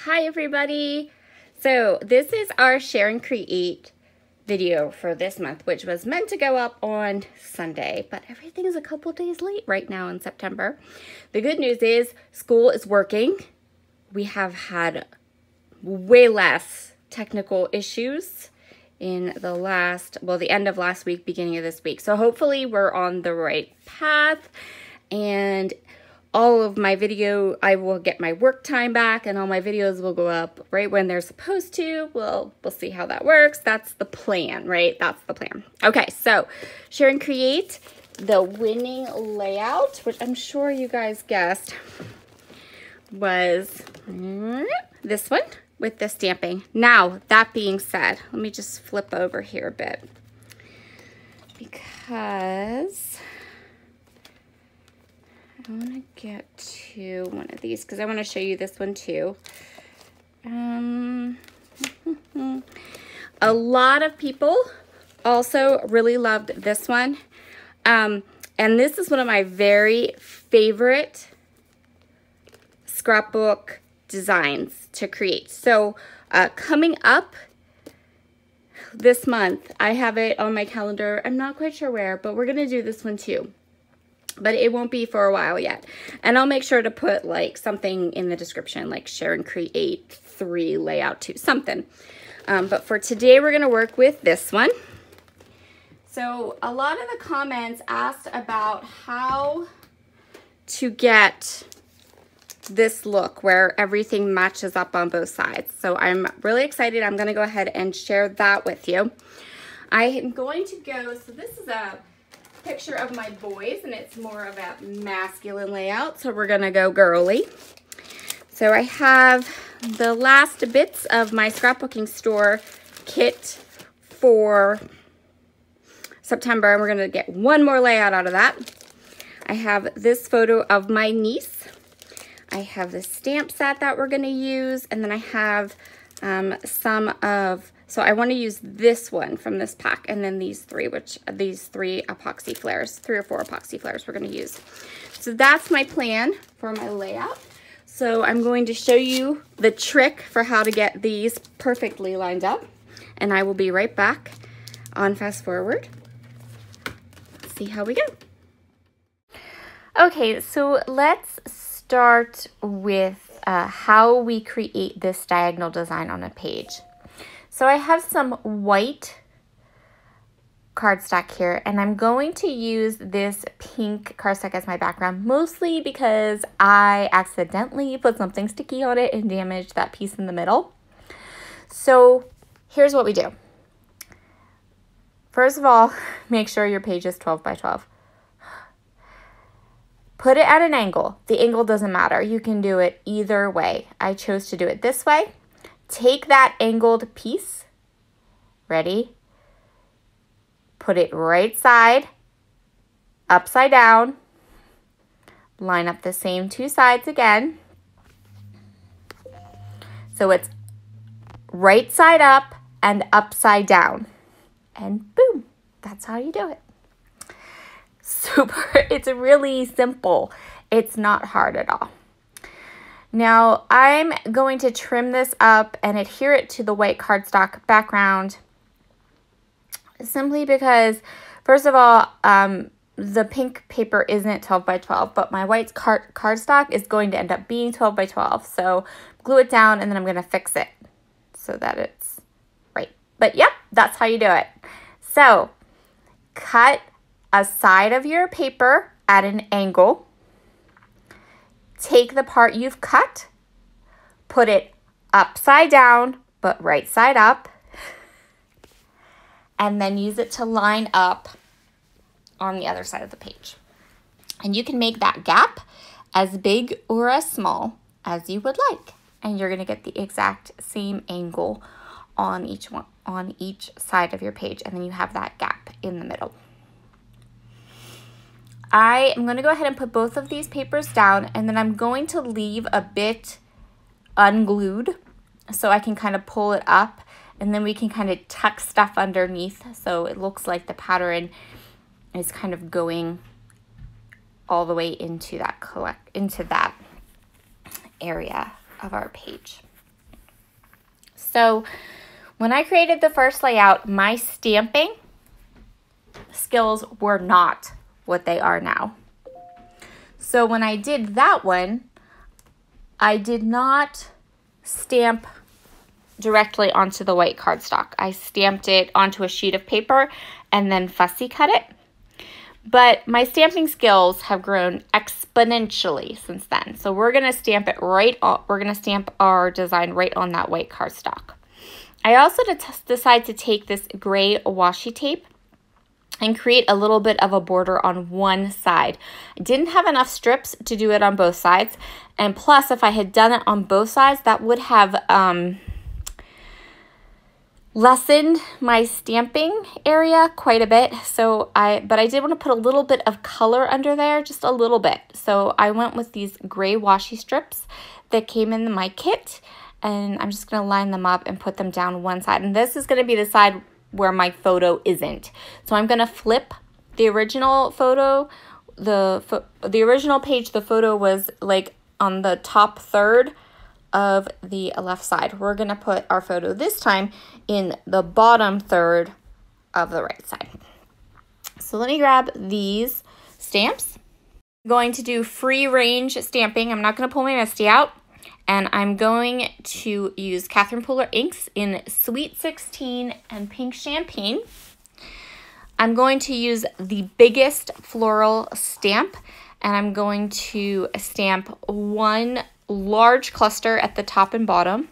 Hi everybody! So this is our Share and Create video for this month, which was meant to go up on Sunday, but everything is a couple days late right now in September. The good news is school is working. We have had way less technical issues in the end of last week, beginning of this week. So hopefully we're on the right path, and all of my I will get my work time back, and all my videos will go up right when they're supposed to. We'll see how that works. That's the plan, right? That's the plan. Okay, so Share and Create, the winning layout, which I'm sure you guys guessed, was this one with the stamping. Now, that being said, let me just flip over here a bit, because I want to get to one of these because I want to show you this one too. A lot of people also really loved this one. And this is one of my very favorite scrapbook designs to create. So coming up this month, I have it on my calendar. I'm not quite sure where, but we're going to do this one too. But it won't be for a while yet. And I'll make sure to put like something in the description, like Share and Create 3 layout 2, something. But for today, we're gonna work with this one. So a lot of the comments asked about how to get this look where everything matches up on both sides. So I'm really excited. I'm gonna go ahead and share that with you. I am going to go, so this is a picture of my boys, and it's more of a masculine layout, so we're gonna go girly. So I have the last bits of my scrapbooking store kit for September, and we're gonna get one more layout out of that. I have this photo of my niece. I have the stamp set that we're gonna use, and then I have so I want to use this one from this pack, and then these three epoxy flares, 3 or 4 epoxy flares we're going to use. So that's my plan for my layout. So I'm going to show you the trick for how to get these perfectly lined up, and I will be right back on fast forward. See how we go. Okay, so let's start with how we create this diagonal design on a page. So I have some white cardstock here, and I'm going to use this pink cardstock as my background, mostly because I accidentally put something sticky on it and damaged that piece in the middle. So here's what we do. First of all, make sure your page is 12 by 12. Put it at an angle. The angle doesn't matter. You can do it either way. I chose to do it this way. Take that angled piece, ready? Put it right side, upside down, line up the same 2 sides again. So it's right side up and upside down. And boom, that's how you do it. Super, it's really simple. It's not hard at all. Now, I'm going to trim this up and adhere it to the white cardstock background, simply because, first of all, the pink paper isn't 12 by 12, but my white cardstock is going to end up being 12 by 12. So glue it down, and then I'm going to fix it so that it's right. But yep, that's how you do it. So cut a side of your paper at an angle. Take the part you've cut, put it upside down, but right side up, and then use it to line up on the other side of the page. And you can make that gap as big or as small as you would like, and you're going to get the exact same angle on each side of your page, and then you have that gap in the middle. I am going to go ahead and put both of these papers down, and then I'm going to leave a bit unglued so I can kind of pull it up, and then we can kind of tuck stuff underneath so it looks like the pattern is kind of going all the way into that area of our page. So when I created the first layout, my stamping skills were not what they are now. So when I did that one, I did not stamp directly onto the white cardstock. I stamped it onto a sheet of paper and then fussy cut it. But my stamping skills have grown exponentially since then. So we're gonna stamp it right on, we're gonna stamp our design right on that white cardstock. I also decided to take this gray washi tape and create a little bit of a border on one side. I didn't have enough strips to do it on both sides. And plus, if I had done it on both sides, that would have lessened my stamping area quite a bit. But I did want to put a little bit of color under there, just a little bit. So I went with these gray washi strips that came in my kit, and I'm just going to line them up and put them down one side. And this is going to be the side where my photo isn't. So I'm going to flip the original photo. The original page, the photo was like on the top third of the left side. We're going to put our photo this time in the bottom third of the right side. So let me grab these stamps. I'm going to do free range stamping. I'm not going to pull my Misty out. And I'm going to use Catherine Pooler inks in Sweet 16 and Pink Champagne. I'm going to use the biggest floral stamp, and I'm going to stamp one large cluster at the top and bottom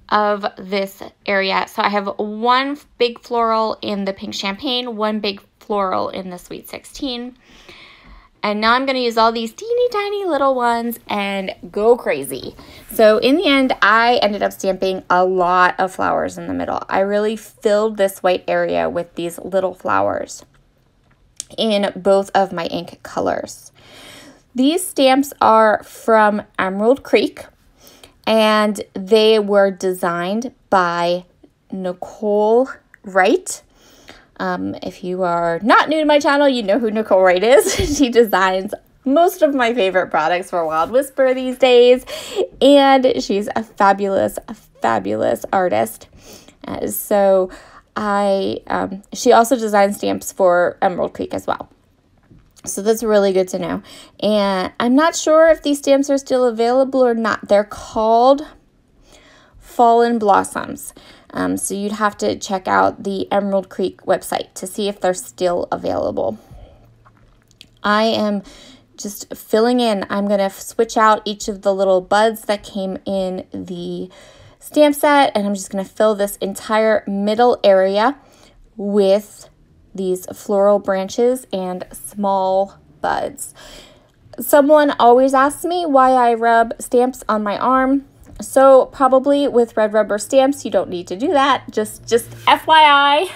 of this area. So I have one big floral in the Pink Champagne, one big floral in the Sweet 16. And now I'm going to use all these teeny tiny little ones and go crazy. So in the end, I ended up stamping a lot of flowers in the middle. I really filled this white area with these little flowers in both of my ink colors. These stamps are from Emerald Creek, and they were designed by Nicole Wright. If you are not new to my channel, you know who Nicole Wright is. She designs most of my favorite products for Wild Whisper these days, and she's a fabulous, fabulous artist. She also designs stamps for Emerald Creek as well. So that's really good to know. And I'm not sure if these stamps are still available or not. They're called Fallen Blossoms. So you'd have to check out the Emerald Creek website to see if they're still available. I am just filling in. I'm going to switch out each of the little buds that came in the stamp set, and I'm just going to fill this entire middle area with these floral branches and small buds. Someone always asks me why I rub stamps on my arm. So probably with red rubber stamps, you don't need to do that. Just FYI,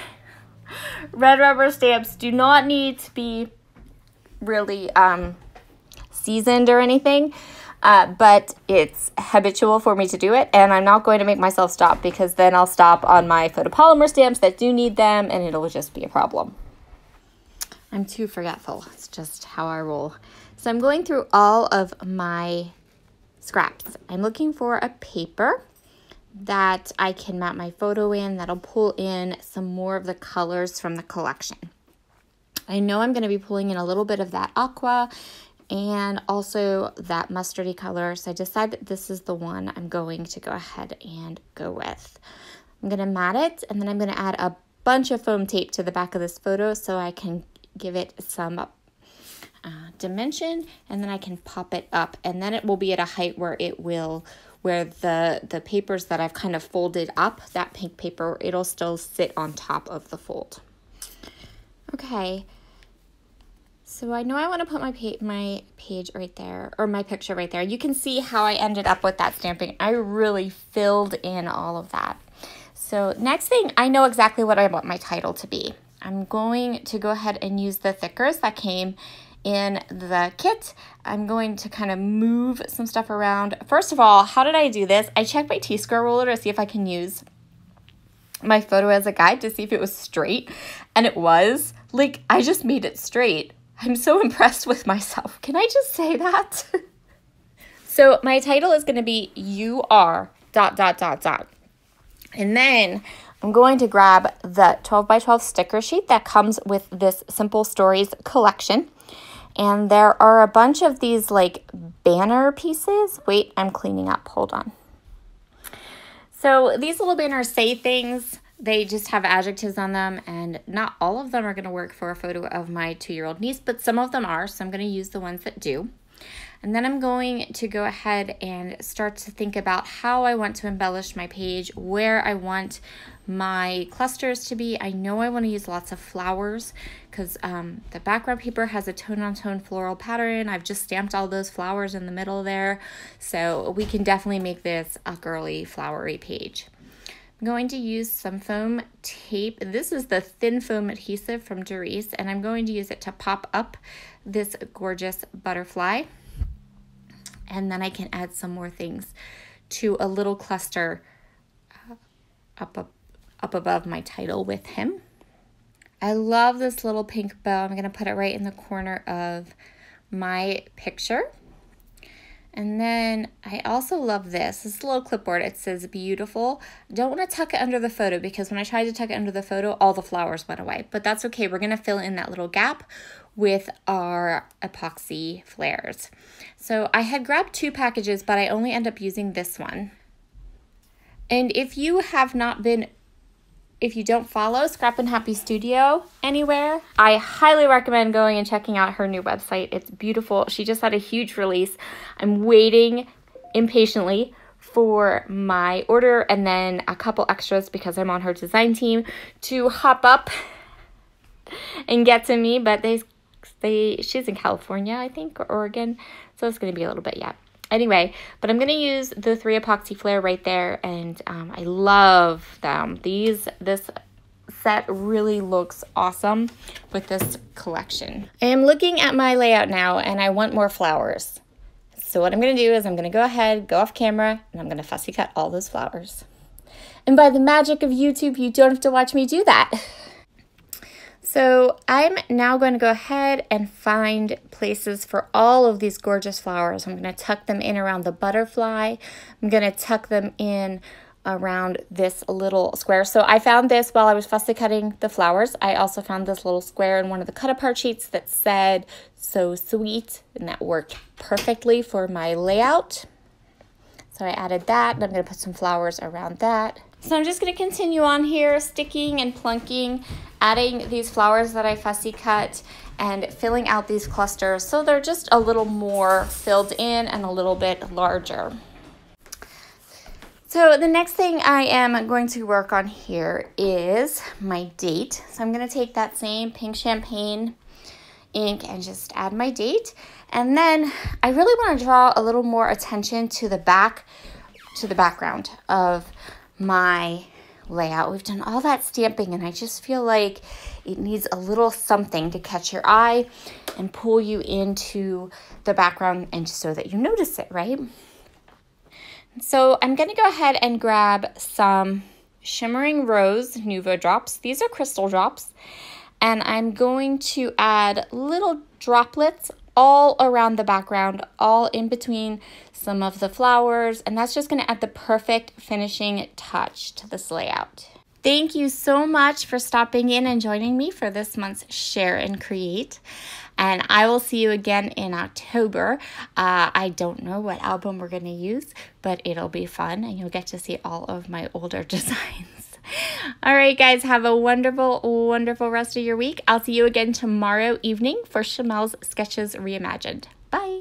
red rubber stamps do not need to be really seasoned or anything, but it's habitual for me to do it, and I'm not going to make myself stop, because then I'll stop on my photopolymer stamps that do need them, and it'll just be a problem. I'm too forgetful. It's just how I roll. So I'm going through all of my scraps. I'm looking for a paper that I can mount my photo in that'll pull in some more of the colors from the collection. I know I'm going to be pulling in a little bit of that aqua and also that mustardy color, so I decided this is the one I'm going to go ahead and go with. I'm going to mat it, and then I'm going to add a bunch of foam tape to the back of this photo so I can give it some dimension, and then I can pop it up, and then it will be at a height where the papers that I've kind of folded up, that pink paper, it'll still sit on top of the fold. Okay, so I know I want to put my page right there, or my picture right there. You can see how I ended up with that stamping. I really filled in all of that. So next thing, I know exactly what I want my title to be. I'm going to go ahead and use the thickers that came in the kit. I'm going to kind of move some stuff around. First of all, how did I do this? I checked my T-square ruler to see if I can use my photo as a guide to see if it was straight, and it was. Like, I just made it straight. I'm so impressed with myself. Can I just say that? So my title is going to be You Are ... And then I'm going to grab the 12 by 12 sticker sheet that comes with this Simple Stories collection. And there are a bunch of these like banner pieces. Wait, I'm cleaning up. Hold on. So these little banners say things. They just have adjectives on them, and not all of them are going to work for a photo of my 2-year-old niece, but some of them are, so I'm going to use the ones that do. And then I'm going to go ahead and start to think about how I want to embellish my page, where I want my clusters to be. I know I want to use lots of flowers because the background paper has a tone-on-tone floral pattern. I've just stamped all those flowers in the middle there, so we can definitely make this a girly, flowery page. I'm going to use some foam tape. This is the thin foam adhesive from Doris, and I'm going to use it to pop up this gorgeous butterfly. And then I can add some more things to a little cluster up above my title with him. I love this little pink bow. I'm going to put it right in the corner of my picture. And then I also love this. This little clipboard. It says beautiful. Don't want to tuck it under the photo because when I tried to tuck it under the photo, all the flowers went away. But that's okay. We're going to fill in that little gap with our epoxy flares. So I had grabbed 2 packages, but I only end up using this one. And if you don't follow Scrap and Happy Studio anywhere, I highly recommend going and checking out her new website. It's beautiful. She just had a huge release. I'm waiting impatiently for my order and then a couple extras because I'm on her design team to hop up and get to me, but she's in California, I think, or Oregon, so it's going to be a little bit yet. Anyway, but I'm going to use the 3 epoxy flare right there, and I love them. This set really looks awesome with this collection. I am looking at my layout now, and I want more flowers. So what I'm going to do is I'm going to go ahead, go off camera, and I'm going to fussy cut all those flowers. And by the magic of YouTube, you don't have to watch me do that. So I'm now going to go ahead and find places for all of these gorgeous flowers. I'm going to tuck them in around the butterfly. I'm going to tuck them in around this little square. So I found this while I was fussy cutting the flowers. I also found this little square in one of the cut apart sheets that said "so sweet," and that worked perfectly for my layout. So I added that, and I'm going to put some flowers around that. So I'm just going to continue on here, sticking and plunking, adding these flowers that I fussy cut and filling out these clusters so they're just a little more filled in and a little bit larger. So the next thing I am going to work on here is my date. So I'm going to take that same pink champagne ink and just add my date. And then I really want to draw a little more attention to the background of my layout. We've done all that stamping, and I just feel like it needs a little something to catch your eye and pull you into the background and just so that you notice it, right? So I'm going to go ahead and grab some Shimmering Rose Nuvo drops. These are crystal drops, and I'm going to add little droplets all around the background, all in between some of the flowers, and that's just going to add the perfect finishing touch to this layout. Thank you so much for stopping in and joining me for this month's Share and Create, and I will see you again in October. I don't know what album we're going to use, but it'll be fun, and you'll get to see all of my older designs. All right, guys, have a wonderful, wonderful rest of your week. I'll see you again tomorrow evening for Chamel's Sketches Reimagined. Bye.